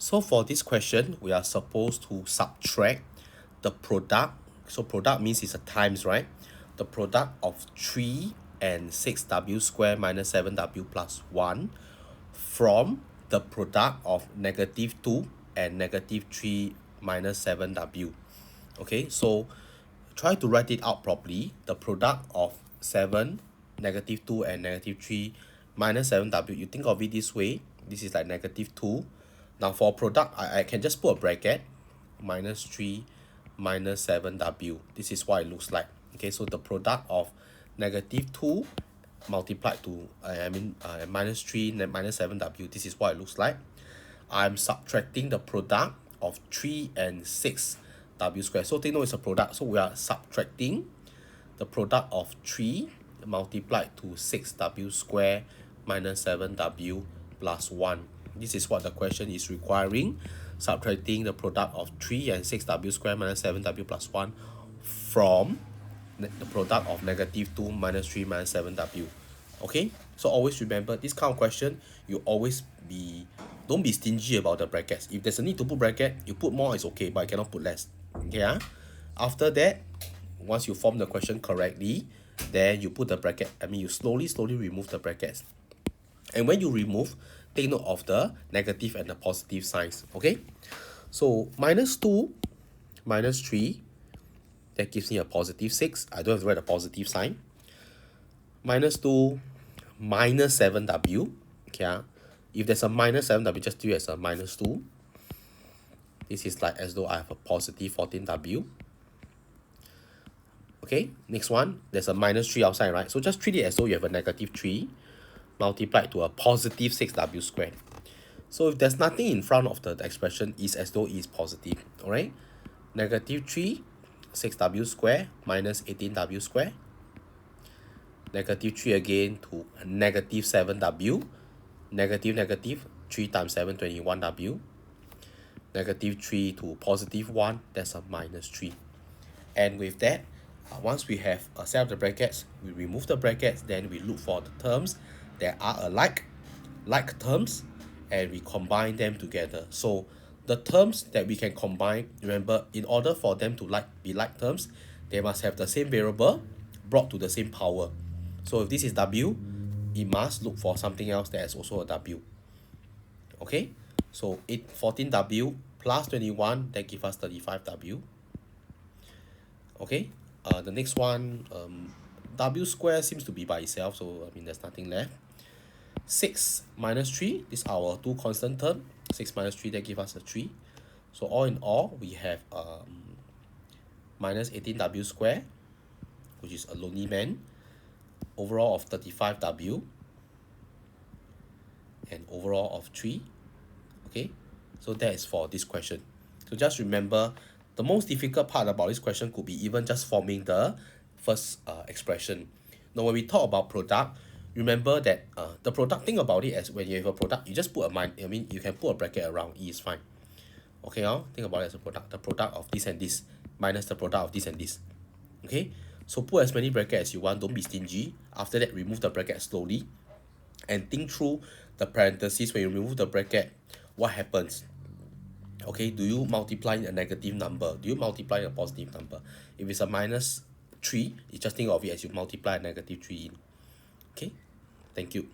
So for this question, we are supposed to subtract the product. So product means it's a times, right? The product of 3 and 6w square minus 7w plus 1 from the product of negative 2 and negative 3 minus 7w. Okay, so try to write it out properly. The product of 7, negative 2 and negative 3 minus 7w. You think of it this way. This is like negative 2. Now for product, I can just put a bracket. Minus 3 minus 7w. This is what it looks like. Okay, so the product of negative 2 multiplied to minus 3 minus 7w. This is what it looks like. I'm subtracting the product of 3 and 6 w squared. So take note it's a product. So we are subtracting the product of 3 multiplied to 6w squared minus 7w plus 1. This is what the question is requiring. Subtracting the product of 3 and 6w squared minus 7w plus 1 from the product of negative 2 minus 3 minus 7w. Okay, so always remember this kind of question, you always don't be stingy about the brackets. If there's a need to put bracket, you put more is okay, but I cannot put less. Okay, after that, once you form the question correctly, then you put the bracket. You slowly remove the brackets. And when you remove, take note of the negative and the positive signs. Okay, so minus 2 minus 3, that gives me a positive 6. I don't have to write a positive sign. Minus 2 minus 7w. Okay, if there's a minus 7w, just do it as a minus 2. This is like as though I have a positive 14w. Okay, next one, there's a minus 3 outside, right? So just treat it as though you have a negative 3 multiplied to a positive 6w squared. So if there's nothing in front of the expression, it's as though it's positive. Alright, negative 3 6w squared minus 18w squared. Negative 3 again to negative 7w. Negative 3 times 7, 21w. Negative 3 to positive 1, that's a minus 3. And with that, once we have a set of the brackets, we remove the brackets, then we look for the terms that are alike, like terms, and we combine them together. So the terms that we can combine, remember, in order for them to be like terms, they must have the same variable brought to the same power. So if this is w, it must look for something else that is also a w. Okay, so 14w plus 21, that gives us 35w. Okay, the next one, w square seems to be by itself, so there's nothing left. 6 minus 3, this is our two constant term. 6 minus 3, that gives us a 3. So all in all, we have minus 18w square, which is a lonely man, overall of 35w, and overall of 3. Okay, so that is for this question. So just remember, the most difficult part about this question could be even just forming the first expression. Now when we talk about product, remember that the product, thing about it as when you have a product, you just put you can put a bracket around, it is fine. Okay, think about it as a product, the product of this and this minus the product of this and this. Okay, so put as many brackets as you want, don't be stingy. After that, remove the bracket slowly and think through the parentheses. When you remove the bracket, what happens? Okay, do you multiply a negative number? Do you multiply a positive number? If it's a minus 3, you just think of it as you multiply a negative 3 in. Okay, thank you.